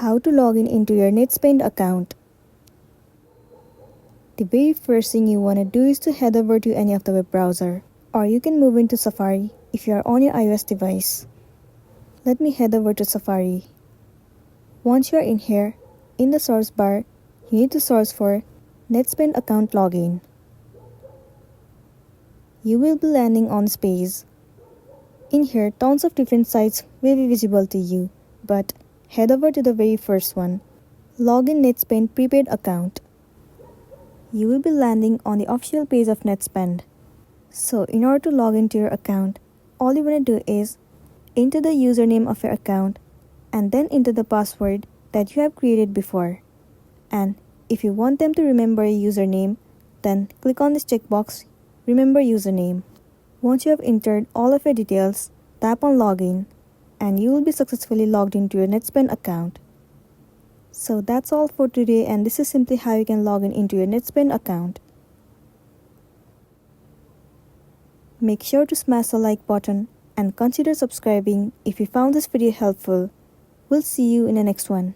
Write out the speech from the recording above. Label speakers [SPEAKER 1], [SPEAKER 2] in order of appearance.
[SPEAKER 1] How to log in into your Netspend account. The very first thing you want to do is to head over to any of the web browser, or you can move into Safari if you are on your iOS device. Let me head over to Safari. Once you are in here, in the source bar, you need to search for Netspend account login. You will be landing on this page. In here, tons of different sites will be visible to you, but head over to the very first one, Login Netspend prepaid account. You will be landing on the official page of Netspend. So in order to log into your account, all you want to do is enter the username of your account and then enter the password that you have created before. And if you want them to remember your username, then click on this checkbox, Remember Username. Once you have entered all of your details, tap on Login, and you will be successfully logged into your Netspend account. So that's all for today, and this is simply how you can log in into your Netspend account. Make sure to smash the like button and consider subscribing if you found this video helpful. We'll see you in the next one.